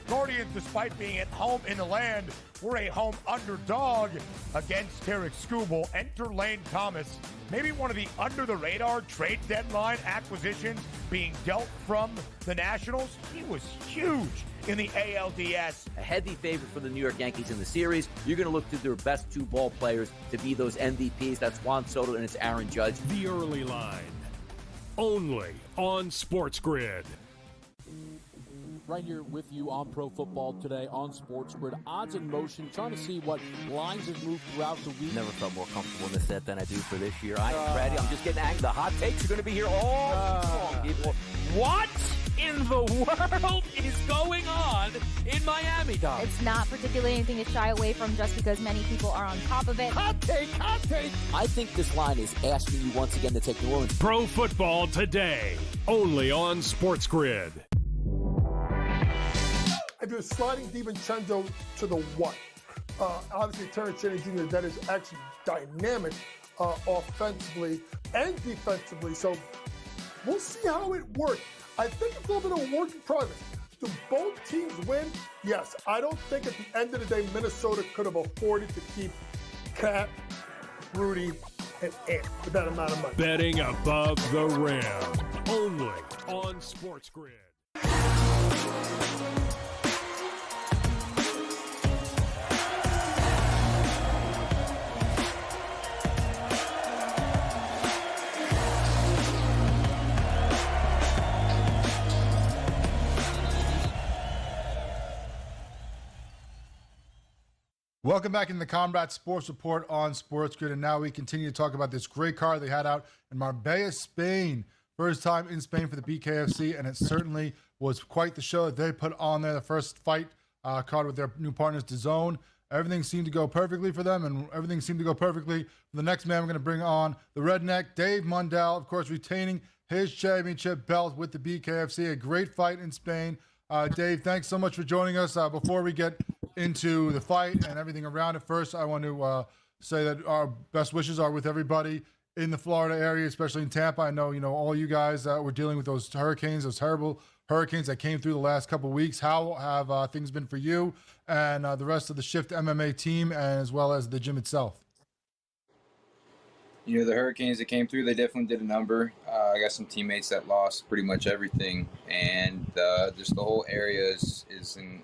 Guardians, despite being at home in the land, were a home underdog against Tarek Skubal. Enter Lane Thomas, maybe one of the under-the-radar trade deadline acquisitions being dealt from the Nationals. He was huge in the ALDS.
A heavy favorite for the New York Yankees in the series. You're going to look to their best 2 ball players to be those MVPs. That's Juan Soto and it's Aaron Judge.
The Early Line, only on SportsGrid.
right here with you on Pro Football Today on SportsGrid. Odds in motion, trying to see what lines have moved throughout the week.
Never felt more comfortable in this set than I do for this year. I am ready. I'm just getting angry. The hot takes are going to be here all long, people. What in the world is going on in Miami, Dom?
It's not particularly anything to shy away from just because many people are on top of it.
Hot take, hot take.
I think this line is asking you once again to take New Orleans.
Pro Football Today, only on SportsGrid.
If you're sliding DiVincenzo to the what? Obviously, Terrence Ciano Jr., that is actually dynamic offensively and defensively. So we'll see how it works. I think it's a little bit of a work in progress. Do both teams win? Yes. I don't think at the end of the day, Minnesota could have afforded to keep Cat, Rudy, and Ant with that amount of money.
Betting above the rim, only on SportsGrid.
Welcome back into the Combat Sports Report on SportsGrid, and now we continue to talk about this great card they had out in Marbella, Spain. First time in Spain for the BKFC, and it certainly was quite the show that they put on there. The first fight card with their new partners, DAZN. Everything seemed to go perfectly for them, and everything seemed to go perfectly for the next man we're going to bring on, the Redneck, Dave Mundell, of course, retaining his championship belt with the BKFC. A great fight in Spain. Dave, thanks so much for joining us. Before we get into the fight and everything around it, first I want to say that our best wishes are with everybody in the Florida area, especially in Tampa. I know, all you guys were dealing with those hurricanes, those terrible hurricanes that came through the last couple of weeks. How have things been for you and the rest of the Shift MMA team, and as well as the gym itself?
The hurricanes that came through, they definitely did a number. I got some teammates that lost pretty much everything, and just the whole area is in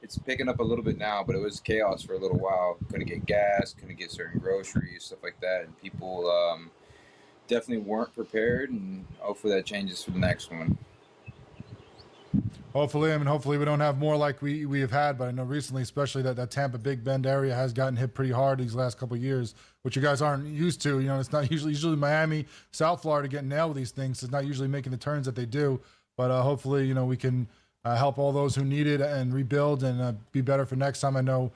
it's picking up a little bit now, but it was chaos for a little while. Couldn't get gas, couldn't get certain groceries, stuff like that, and people definitely weren't prepared, and hopefully that changes for the next one.
Hopefully we don't have more like we have had, but I know recently, especially that Tampa Big Bend area has gotten hit pretty hard these last couple of years, which you guys aren't used to. It's not usually Miami, South Florida getting nailed with these things. It's not usually making the turns that they do, but hopefully, we can help all those who need it and rebuild and be better for next time. I know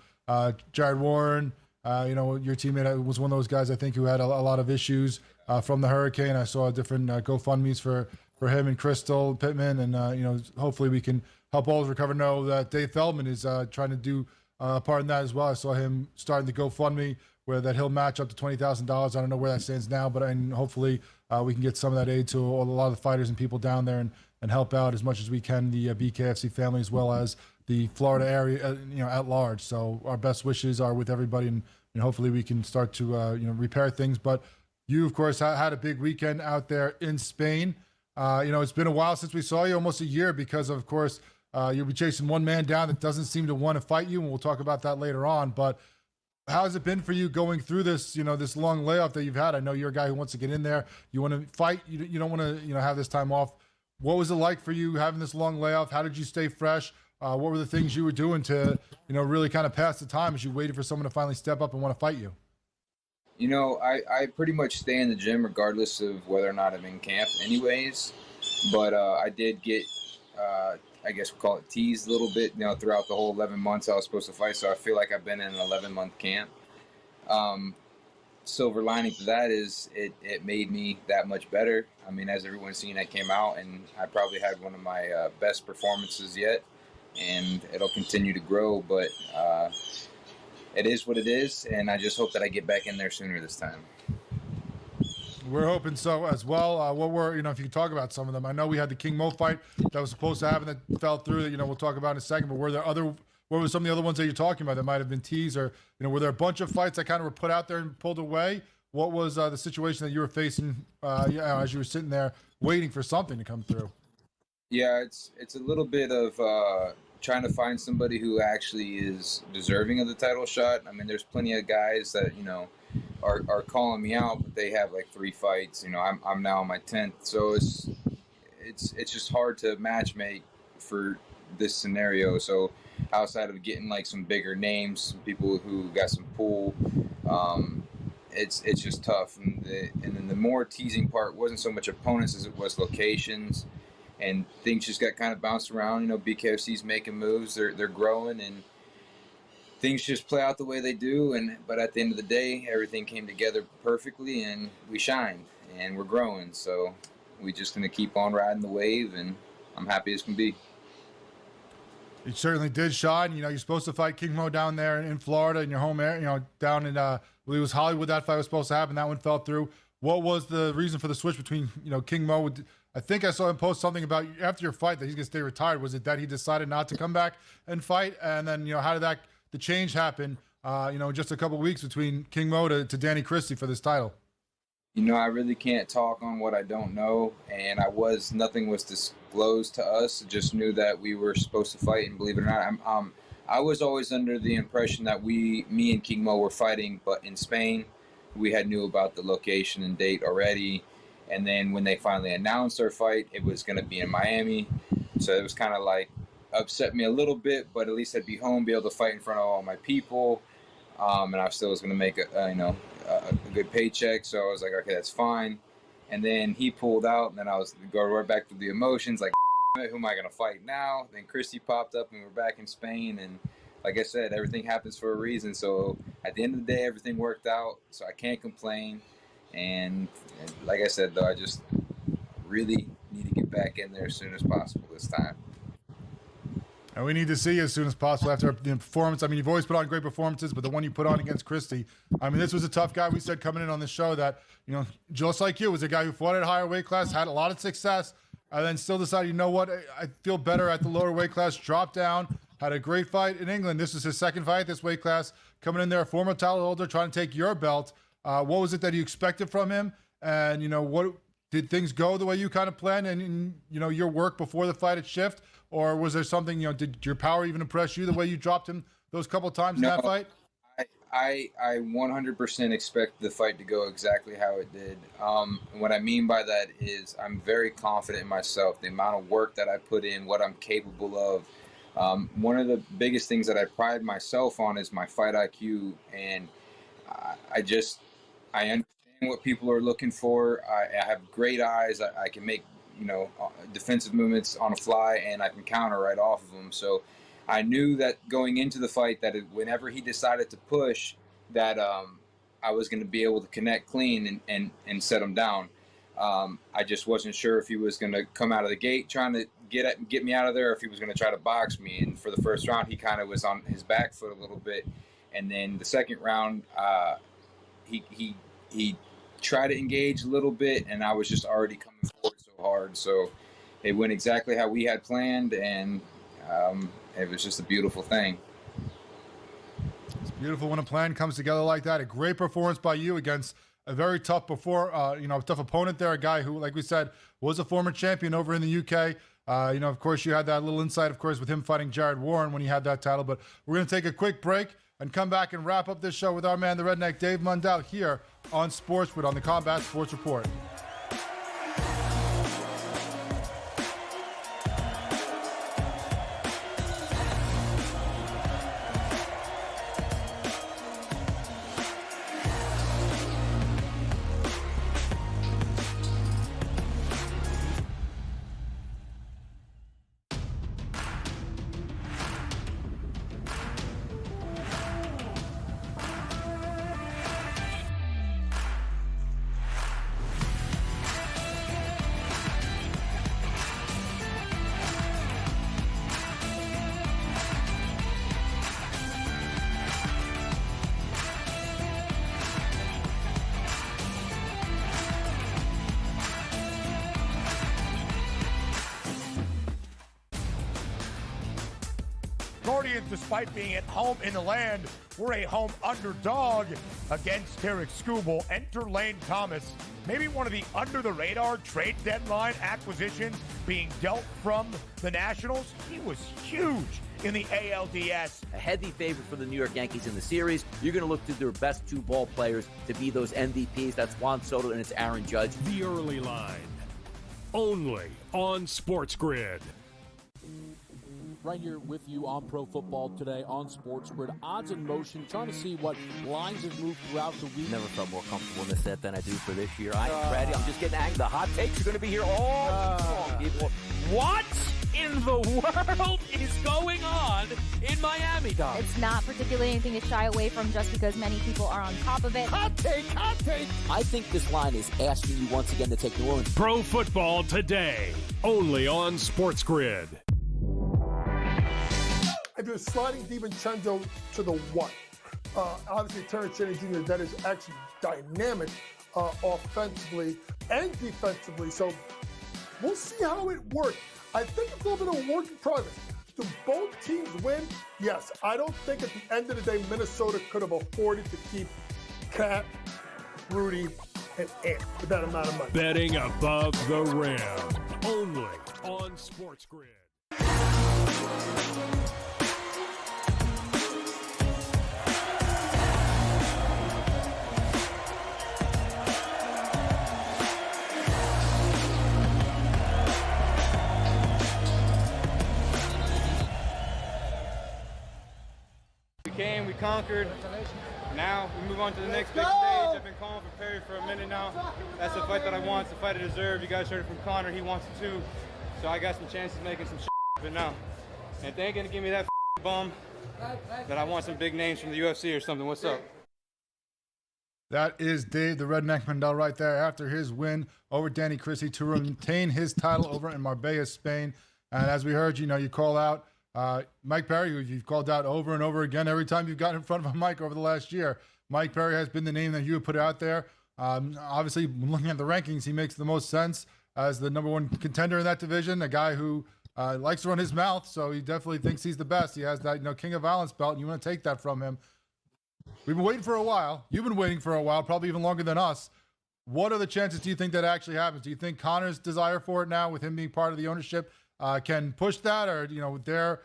Jared Warren, your teammate was one of those guys, I think, who had a lot of issues from the hurricane. I saw different GoFundMes for him and Crystal Pittman, and hopefully we can help all recover. Know that Dave Feldman is trying to do part in that as well. I saw him starting the GoFundMe where that he'll match up to $20,000. I don't know where that stands now, but hopefully we can get some of that aid to a lot of the fighters and people down there and help out as much as we can, the BKFC family as well as the Florida area, at large. So our best wishes are with everybody, and hopefully we can start to repair things. But you, of course, had a big weekend out there in Spain. It's been a while since we saw you, almost a year, because of course you'll be chasing one man down that doesn't seem to want to fight you, and we'll talk about that later on. But how has it been for you going through this, this long layoff that you've had? I know you're a guy who wants to get in there. You want to fight. You don't want to, have this time off. What was it like for you having this long layoff? How did you stay fresh? What were the things you were doing to, really kind of pass the time as you waited for someone to finally step up and want to fight you?
I pretty much stay in the gym regardless of whether or not I'm in camp anyways. But I did get, I guess we'll call it teased a little bit, throughout the whole 11 months I was supposed to fight. So I feel like I've been in an 11-month camp. Silver lining to that is it made me that much better. I mean, as everyone's seen, I came out and I probably had one of my best performances yet, and it'll continue to grow. But it is what it is, and I just hope that I get back in there sooner this time.
We're hoping so as well. What were, if you could talk about some of them? I know we had the King Mo fight that was supposed to happen that fell through, that, we'll talk about in a second, but what were some of the other ones that you're talking about that might have been teased, or, were there a bunch of fights that kind of were put out there and pulled away? What was the situation that you were facing as you were sitting there waiting for something to come through?
Yeah, it's a little bit of trying to find somebody who actually is deserving of the title shot. I mean, there's plenty of guys that, are calling me out, but they have like 3 fights. I'm now on my 10th. So it's just hard to match make for this scenario. So outside of getting like some bigger names, some people who got some pull, it's just tough. And then the more teasing part wasn't so much opponents as it was locations, and things just got kind of bounced around. BKFC's making moves, they're growing, and things just play out the way they do. But at the end of the day, everything came together perfectly, and we shined, and we're growing. So we're just going to keep on riding the wave, and I'm happy as can be.
You certainly did shine. You're supposed to fight King Mo down there in Florida in your home area, down in, I believe it was Hollywood that fight was supposed to happen. That one fell through. What was the reason for the switch between, King Mo? I think I saw him post something about after your fight that he's going to stay retired. Was it that he decided not to come back and fight? And then, how did the change happen, just a couple of weeks between King Mo to Danny Christie for this title?
I really can't talk on what I don't know, and nothing was disclosed to us. I just knew that we were supposed to fight, and believe it or not, I was always under the impression that me and King Mo were fighting, but in Spain. We knew about the location and date already, and then when they finally announced our fight, it was going to be in Miami, so it was kind of like upset me a little bit, but at least I'd be home, be able to fight in front of all my people, and I still was going to make a good paycheck. So I was like, okay, that's fine. And then he pulled out, and then I was go right back to the emotions, like, who am I going to fight now? Then Christy popped up, and we're back in Spain, and like I said, everything happens for a reason. So at the end of the day, everything worked out, so I can't complain. And like I said, though, I just really need to get back in there as soon as possible this time.
And we need to see you as soon as possible after the performance. You've always put on great performances, but the one you put on against Christie, this was a tough guy. We said coming in on this show that, just like you, was a guy who fought at a higher weight class, had a lot of success, and then still decided, you know what, I feel better at the lower weight class, dropped down, had a great fight in England. This is his second fight at this weight class, coming in there, a former title holder, trying to take your belt. What was it that you expected from him? And, what did things go the way you kind of planned and your work before the fight at Shift? Or was there something, did your power even impress you the way you dropped him those couple of times in that fight?
I 100% expect the fight to go exactly how it did. And what I mean by that is I'm very confident in myself, the amount of work that I put in, what I'm capable of. One of the biggest things that I pride myself on is my fight IQ. And I understand what people are looking for. I have great eyes. I can make defensive movements on a fly, and I can counter right off of them. So I knew that going into the fight that whenever he decided to push, that I was going to be able to connect clean and set him down. I just wasn't sure if he was going to come out of the gate trying to get me out of there, or if he was going to try to box me. And for the first round, he kind of was on his back foot a little bit. And then the second round, he tried to engage a little bit, and I was just already coming forward so hard. So it went exactly how we had planned, and it was just a beautiful thing.
It's beautiful when a plan comes together like that. A great performance by you against a very tough tough opponent there, a guy who, like we said, was a former champion over in the UK. Of course, you had that little insight, of course, with him fighting Jared Warren when he had that title. But we're going to take a quick break and come back and wrap up this show with our man, the Redneck Dave Mundell, here on SportsGrid on the Combat Sports Report.
Guardians, despite being at home in the land, were a home underdog against Tarek Skubal. Enter Lane Thomas, maybe one of the under-the-radar trade deadline acquisitions being dealt from the Nationals. He was huge in the ALDS.
A heavy favorite for the New York Yankees in the series. You're going to look to their best two ball players to be those MVPs. That's Juan Soto and it's Aaron Judge.
The Early Line, only on SportsGrid.
right here with you on Pro Football Today on SportsGrid. Odds in motion, trying to see what lines have moved throughout the week.
Never felt more comfortable in this set than I do for this year. I am ready. I'm just getting angry. The hot takes are going to be here all long, people. What in the world is going on in Miami, Dom?
It's not particularly anything to shy away from just because many people are on top of it.
Hot take, hot take.
I think this line is asking you once again to take New Orleans.
Pro Football Today, only on SportsGrid.
If you're sliding DiVincenzo to the what? Obviously, Terrence Ciano Jr., that is actually dynamic offensively and defensively. So we'll see how it works. I think it's a little bit of a work in progress. Do both teams win? Yes. I don't think at the end of the day, Minnesota could have afforded to keep Cat, Rudy, and Ant with that amount of money.
Betting above the rim, only on SportsGrid.
We conquered. Now we move on to the next big stage. I've been calling for Perry for a minute now. That's the fight that I want. It's the fight I deserve. You guys heard it from Connor. He wants it too. So I got some chances of making some but now. And they ain't gonna give me that bum that I want some big names from the UFC or something. What's up?
That is Dave The Redneck Mundell right there after his win over Danny Christie to retain his title over in Marbella, Spain. And as we heard, you call out Mike Perry, who you've called out over and over again every time you've gotten in front of a mic over the last year. Mike Perry has been the name that you have put out there. Obviously, looking at the rankings, he makes the most sense as the number one contender in that division, a guy who likes to run his mouth, so he definitely thinks he's the best. He has that King of Violence belt, and you want to take that from him. We've been waiting for a while. You've been waiting for a while, probably even longer than us. What are the chances do you think that actually happens? Do you think Connor's desire for it now, with him being part of the ownership, can push that, or with their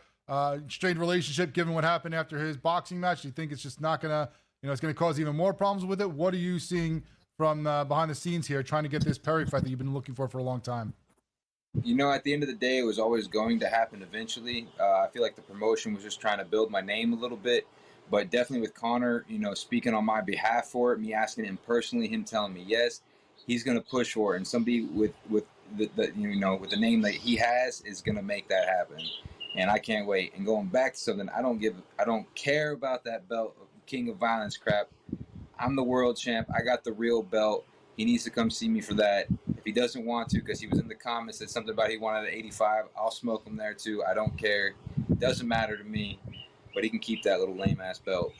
strained relationship, given what happened after his boxing match, do you think it's just not gonna, it's gonna cause even more problems with it? What are you seeing from behind the scenes here, trying to get this Perry fight that you've been looking for a long time?
At the end of the day, it was always going to happen eventually. I feel like the promotion was just trying to build my name a little bit, but definitely with Connor, speaking on my behalf for it, me asking him personally, him telling me yes, he's gonna push for it, and somebody with the name that he has is gonna make that happen. And I can't wait. And going back to something, I don't care about that belt, King of Violence crap. I'm the world champ. I got the real belt. He needs to come see me for that. If he doesn't want to, because he was in the comments, said something about he wanted an 85, I'll smoke him there too. I don't care. It doesn't matter to me. But he can keep that little lame-ass belt.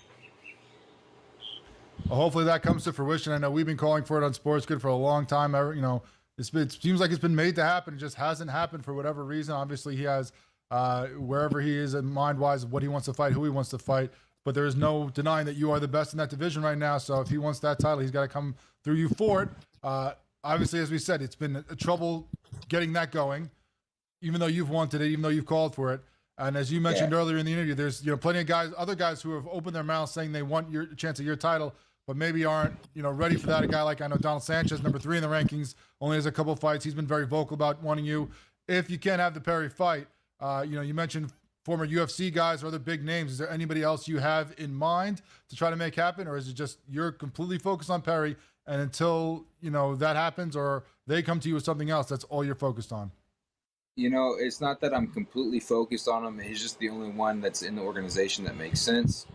Well, hopefully that comes to fruition. I know we've been calling for it on SportsGrid for a long time. It seems like it's been made to happen. It just hasn't happened for whatever reason. Obviously, he has wherever he is in mind-wise, what he wants to fight, who he wants to fight. But there is no denying that you are the best in that division right now. So if he wants that title, he's got to come through you for it. Obviously, as we said, it's been a trouble getting that going, even though you've wanted it, even though you've called for it. And as you mentioned earlier in the interview, there's plenty of other guys who have opened their mouths saying they want your chance at your title, but maybe aren't ready for that. A guy like, I know Donald Sanchez, number 3 in the rankings, only has a couple of fights. He's been very vocal about wanting you. If you can't have the Perry fight, you mentioned former UFC guys or other big names. Is there anybody else you have in mind to try to make happen, or is it just you're completely focused on Perry, and until that happens or they come to you with something else, that's all you're focused on?
It's not that I'm completely focused on him. He's just the only one that's in the organization that makes sense.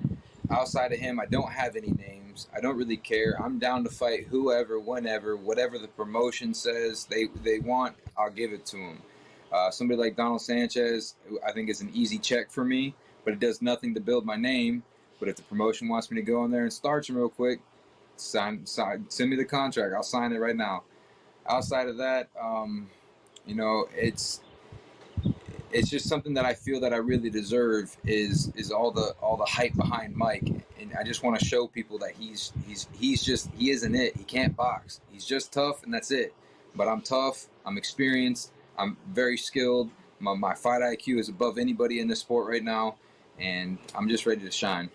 Outside of him, I don't have any names. I don't really care. I'm down to fight whoever, whenever, whatever the promotion says they want, I'll give it to them. Somebody like Donald Sanchez, I think is an easy check for me, but it does nothing to build my name. But if the promotion wants me to go in there and start him real quick, send me the contract. I'll sign it right now. Outside of that, it's just something that I feel that I really deserve is all the hype behind Mike, and I just want to show people that he isn't it. He can't box. He's just tough, and that's it. But I'm tough. I'm experienced. I'm very skilled. My fight IQ is above anybody in this sport right now, and I'm just ready to shine.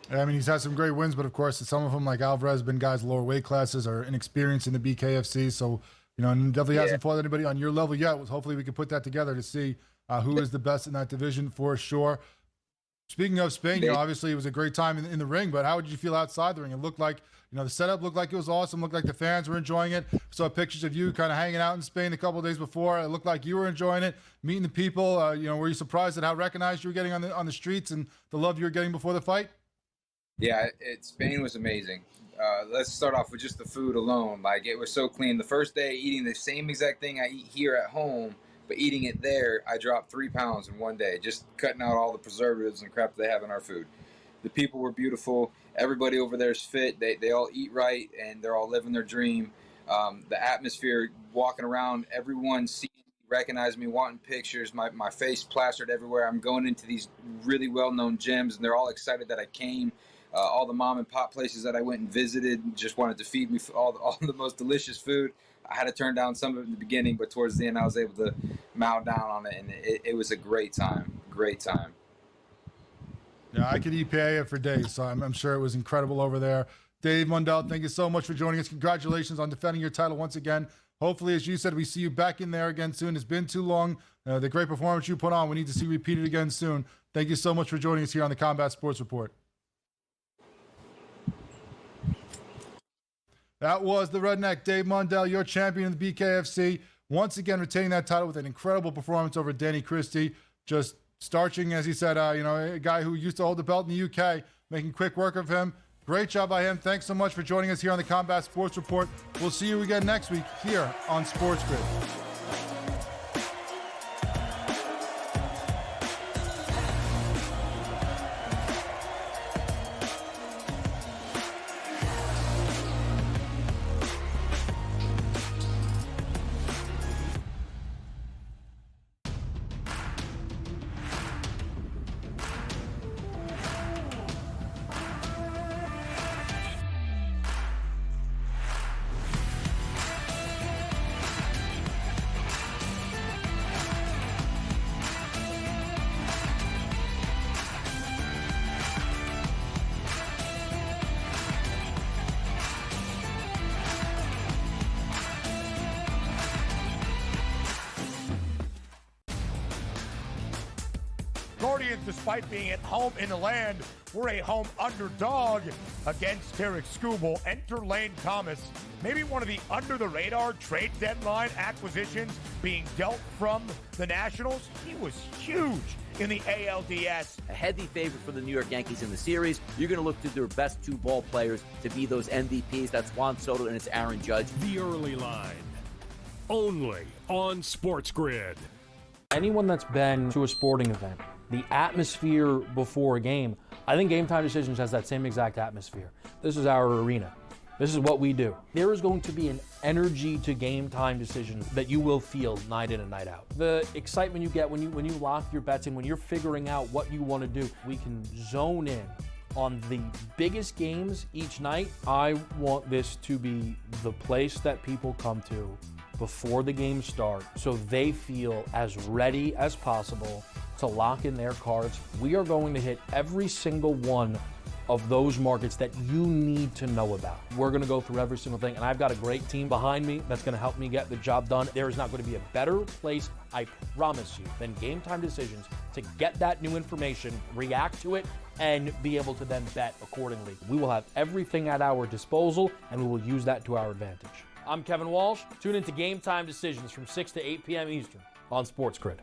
I mean, he's had some great wins, but of course, some of them, like Alvarez, have been guys lower weight classes or inexperienced in the BKFC. So, and definitely hasn't fought anybody on your level yet. Hopefully we can put that together to see who is the best in that division for sure. Speaking of Spain, obviously it was a great time in the ring, but how did you feel outside the ring? It looked like, the setup looked like it was awesome. Looked like the fans were enjoying it. Saw pictures of you kind of hanging out in Spain a couple of days before. It looked like you were enjoying it, meeting the people. Were you surprised at how recognized you were getting on the streets and the love you were getting before the fight?
Yeah, Spain was amazing. Let's start off with just the food alone. Like, it was so clean. The first day eating the same exact thing I eat here at home, but eating it there, I dropped 3 pounds in one day, just cutting out all the preservatives and crap they have in our food. The people were beautiful. Everybody over there is fit. They all eat right, and they're all living their dream. The atmosphere, walking around, everyone seeing me, recognizing me, wanting pictures, my face plastered everywhere. I'm going into these really well-known gyms, and they're all excited that I came. All the mom and pop places that I went and visited just wanted to feed me all the most delicious food. I had to turn down some of it in the beginning, but towards the end I was able to mow down on it, and it was a great time. Great time.
Yeah, I could eat paella for days, so I'm sure it was incredible over there. Dave Mundell, thank you so much for joining us. Congratulations on defending your title once again. Hopefully, as you said, we see you back in there again soon. It's been too long. The great performance you put on, we need to see repeated again soon. Thank you so much for joining us here on the Combat Sports Report. That was the Redneck, Dave Mundell, your champion in the BKFC. Once again, retaining that title with an incredible performance over Danny Christie. Just starching, as he said, a guy who used to hold the belt in the UK, making quick work of him. Great job by him. Thanks so much for joining us here on the Combat Sports Report. We'll see you again next week here on SportsGrid.
Guardians, despite being at home in the land, were a home underdog against Tarek Skubal. Enter Lane Thomas, maybe one of the under-the-radar trade deadline acquisitions being dealt from the Nationals. He was huge in the ALDS.
A heavy favorite for the New York Yankees in the series. You're going to look to their best two ball players to be those MVPs. That's Juan Soto and it's Aaron Judge.
The Early Line, only on SportsGrid.
Anyone that's been to a sporting event, the atmosphere before a game, I think Game Time Decisions has that same exact atmosphere. This is our arena. This is what we do. There is going to be an energy to Game Time Decisions that you will feel night in and night out. The excitement you get when you lock your bets in, when you're figuring out what you want to do, we can zone in on the biggest games each night. I want this to be the place that people come to before the games start so they feel as ready as possible to lock in their cards. We are going to hit every single one of those markets that you need to know about. We're going to go through every single thing, and I've got a great team behind me that's going to help me get the job done. There is not going to be a better place, I promise you, than Game Time Decisions to get that new information, react to it, and be able to then bet accordingly. We will have everything at our disposal, and we will use that to our advantage. I'm Kevin Walsh. Tune into Game Time Decisions from 6 to 8 p.m. Eastern on SportsGrid.